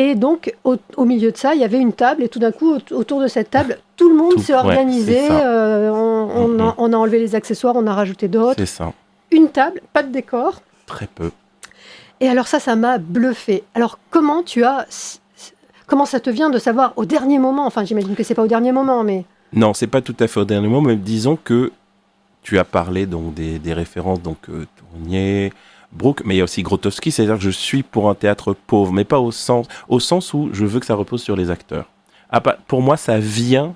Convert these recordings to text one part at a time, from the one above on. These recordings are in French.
Et donc, au milieu de ça, il y avait une table, et tout d'un coup, autour de cette table, tout le monde s'est organisé. On a enlevé les accessoires, on a rajouté d'autres. C'est ça. Une table, pas de décor. Très peu. Et alors ça m'a bluffé. Alors, comment ça te vient de savoir au dernier moment, enfin, j'imagine que c'est pas au dernier moment, mais... Non, c'est pas tout à fait au dernier moment, mais disons que tu as parlé donc des références, donc Tournier, Brooke, mais il y a aussi Grotowski, c'est-à-dire que je suis pour un théâtre pauvre, mais pas au sens où je veux que ça repose sur les acteurs. Pour moi, ça vient,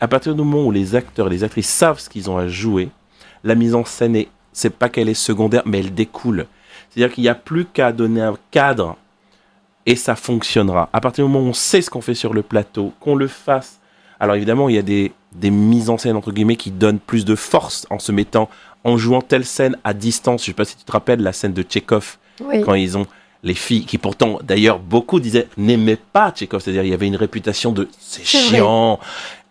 à partir du moment où les acteurs et les actrices savent ce qu'ils ont à jouer, la mise en scène, c'est pas qu'elle est secondaire, mais elle découle. C'est-à-dire qu'il n'y a plus qu'à donner un cadre et ça fonctionnera. À partir du moment où on sait ce qu'on fait sur le plateau, qu'on le fasse. Alors évidemment, il y a des mises en scène, entre guillemets, qui donnent plus de force en jouant telle scène à distance. Je ne sais pas si tu te rappelles la scène de Tchekhov, quand ils ont les filles, qui pourtant, d'ailleurs, beaucoup disaient, n'aimaient pas Tchekhov. C'est-à-dire, il y avait une réputation de c'est chiant. Vrai.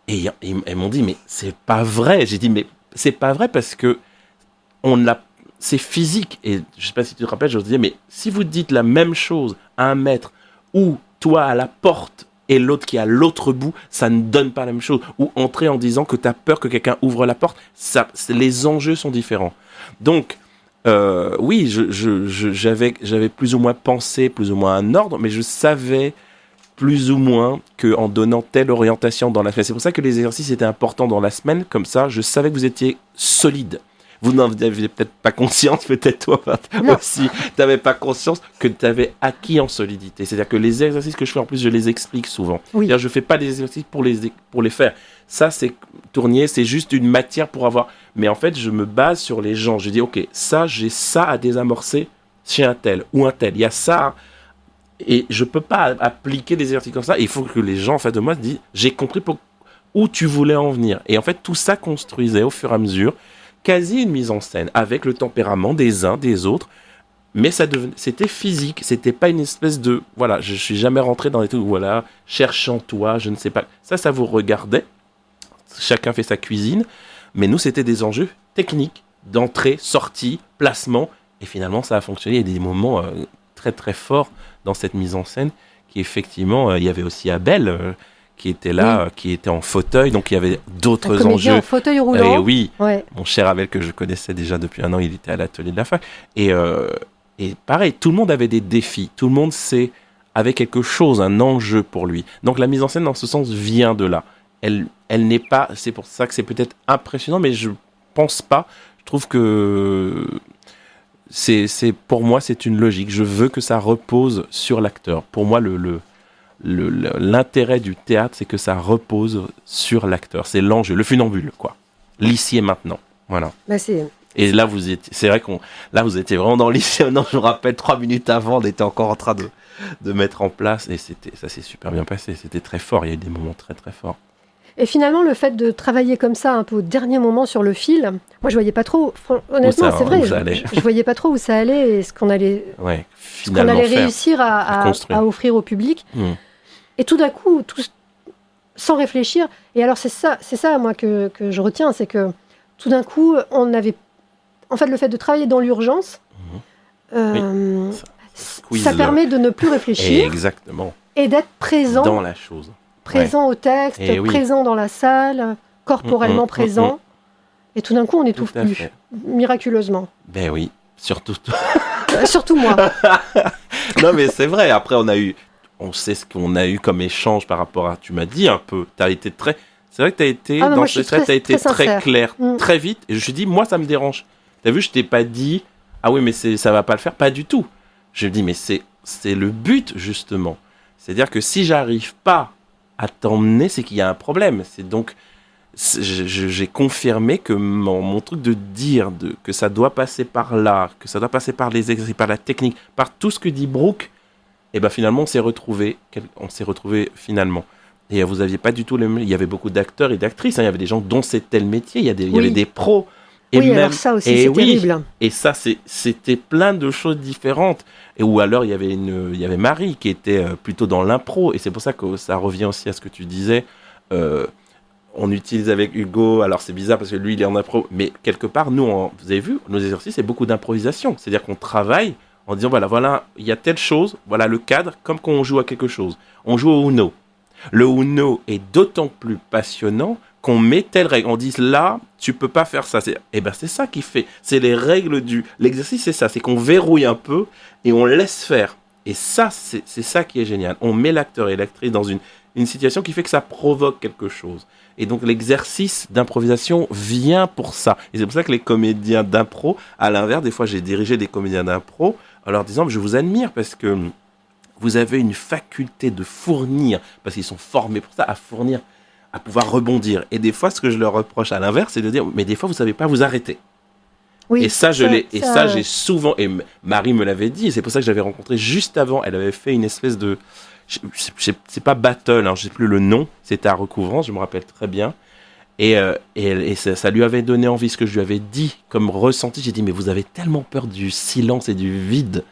Et elles m'ont dit, mais c'est pas vrai. J'ai dit, mais c'est pas vrai parce que c'est physique. Et je ne sais pas si tu te rappelles, je te disais, mais si vous dites la même chose à un maître ou toi à la porte, et l'autre qui est à l'autre bout, ça ne donne pas la même chose. Ou entrer en disant que tu as peur que quelqu'un ouvre la porte, les enjeux sont différents. Donc, oui, j'avais plus ou moins pensé, plus ou moins un ordre, mais je savais plus ou moins qu'en donnant telle orientation dans la semaine. C'est pour ça que les exercices étaient importants dans la semaine, comme ça, je savais que vous étiez solide. Vous n'en aviez peut-être pas conscience, peut-être toi aussi, tu n'avais pas conscience que tu avais acquis en solidité. C'est-à-dire que les exercices que je fais, en plus, je les explique souvent. Oui. C'est-à-dire je ne fais pas des exercices pour les faire. Ça, c'est Tournier, c'est juste une matière pour avoir... Mais en fait, je me base sur les gens. Je dis, OK, ça, j'ai ça à désamorcer chez un tel ou un tel. Il y a ça... Et je ne peux pas appliquer des exercices comme ça. Il faut que les gens, en fait, de moi, se disent, j'ai compris où tu voulais en venir. Et en fait, tout ça construisait au fur et à mesure quasi une mise en scène avec le tempérament des uns, des autres, mais c'était physique, c'était pas une espèce de, voilà, je suis jamais rentré dans des trucs, voilà, cherchant toi, je ne sais pas, ça vous regardait, chacun fait sa cuisine, mais nous c'était des enjeux techniques, d'entrée, sortie, placement, et finalement ça a fonctionné, il y a des moments très très forts dans cette mise en scène, qui effectivement, il y avait aussi Abel, qui était là, qui était en fauteuil, donc il y avait d'autres enjeux. En fauteuil roulant. Et oui, mon cher Abel que je connaissais déjà depuis 1 an, il était à l'atelier de la fac. Et pareil, tout le monde avait des défis, tout le monde avait quelque chose, un enjeu pour lui. Donc la mise en scène, dans ce sens, vient de là. Elle n'est pas, c'est pour ça que c'est peut-être impressionnant, mais je pense pas. Je trouve que pour moi, c'est une logique. Je veux que ça repose sur l'acteur. Pour moi, l'intérêt du théâtre, c'est que ça repose sur l'acteur. C'est l'enjeu, le funambule, quoi. L'ici et maintenant. Voilà. Et là, c'est vrai vous étiez vraiment dans l'ici et maintenant. Je me rappelle, 3 minutes avant, on était encore en train de mettre en place. Et ça s'est super bien passé. C'était très fort. Il y a eu des moments très, très forts. Et finalement, le fait de travailler comme ça, un peu au dernier moment sur le fil, moi, je voyais pas trop, honnêtement, c'est vrai, je voyais pas trop où ça allait et ce qu'on allait réussir à offrir au public. Et tout d'un coup, sans réfléchir, et alors c'est ça moi que je retiens, c'est que tout d'un coup, on avait, en fait, le fait de travailler dans l'urgence, ça permet de ne plus réfléchir. Exactement. Et d'être présent dans la chose. Présent au texte, présent dans la salle, corporellement présent. Et tout d'un coup, on n'étouffe plus, miraculeusement. Ben oui, surtout. Surtout moi. Non, mais c'est vrai. Après, on sait ce qu'on a eu comme échange par rapport à... Tu m'as dit un peu. C'est vrai que tu as été dans ce trait, tu as été très clair, très vite. Et je me suis dit, moi, ça me dérange. Tu as vu, je t'ai pas dit, ah oui, mais ça va pas le faire. Pas du tout. Je me dis, mais c'est le but, justement. C'est-à-dire que si j'arrive pas à t'emmener, c'est qu'il y a un problème. J'ai confirmé que mon truc de dire que ça doit passer par là, que ça doit passer par les exercices, par la technique, par tout ce que dit Brooke, et ben finalement on s'est retrouvés finalement. Et vous aviez pas du tout il y avait beaucoup d'acteurs et d'actrices, il y avait des gens dont c'était le métier, il y avait des pros. Et même, alors ça aussi, c'est terrible. Et ça, c'était plein de choses différentes. Ou alors, il y avait Marie qui était plutôt dans l'impro. Et c'est pour ça que ça revient aussi à ce que tu disais. On utilise avec Hugo, alors c'est bizarre parce que lui, il est en impro. Mais quelque part, nous, vous avez vu, nos exercices, c'est beaucoup d'improvisation. C'est-à-dire qu'on travaille en disant voilà, il y a telle chose, voilà le cadre, comme quand on joue à quelque chose. On joue au Uno. Le Uno est d'autant plus passionnant qu'on met telle règle. On dit là, tu peux pas faire ça. C'est ça qui fait. C'est les règles l'exercice, c'est ça. C'est qu'on verrouille un peu et on laisse faire. Et ça, c'est ça qui est génial. On met l'acteur et l'actrice dans une situation qui fait que ça provoque quelque chose. Et donc, l'exercice d'improvisation vient pour ça. Et c'est pour ça que les comédiens d'impro, à l'inverse, des fois, j'ai dirigé des comédiens d'impro en leur disant, je vous admire parce que vous avez une faculté de fournir, parce qu'ils sont formés pour ça, à fournir, à pouvoir rebondir. Et des fois, ce que je leur reproche à l'inverse, c'est de dire, mais des fois, vous ne savez pas vous arrêter. Oui, et ça, j'ai souvent, et Marie me l'avait dit, et c'est pour ça que j'avais rencontré juste avant, elle avait fait une espèce de, c'est pas battle, je ne sais plus le nom, c'était à Recouvrance, je me rappelle très bien, et ça lui avait donné envie, ce que je lui avais dit comme ressenti, j'ai dit, mais vous avez tellement peur du silence et du vide,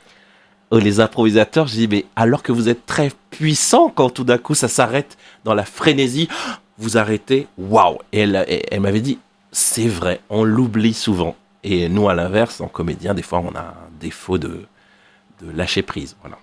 les improvisateurs, j'ai dit, mais alors que vous êtes très puissants, quand tout d'un coup ça s'arrête dans la frénésie, vous arrêtez, waouh. Et elle m'avait dit, c'est vrai, on l'oublie souvent. Et nous, à l'inverse, en comédien, des fois, on a un défaut de lâcher prise. Voilà.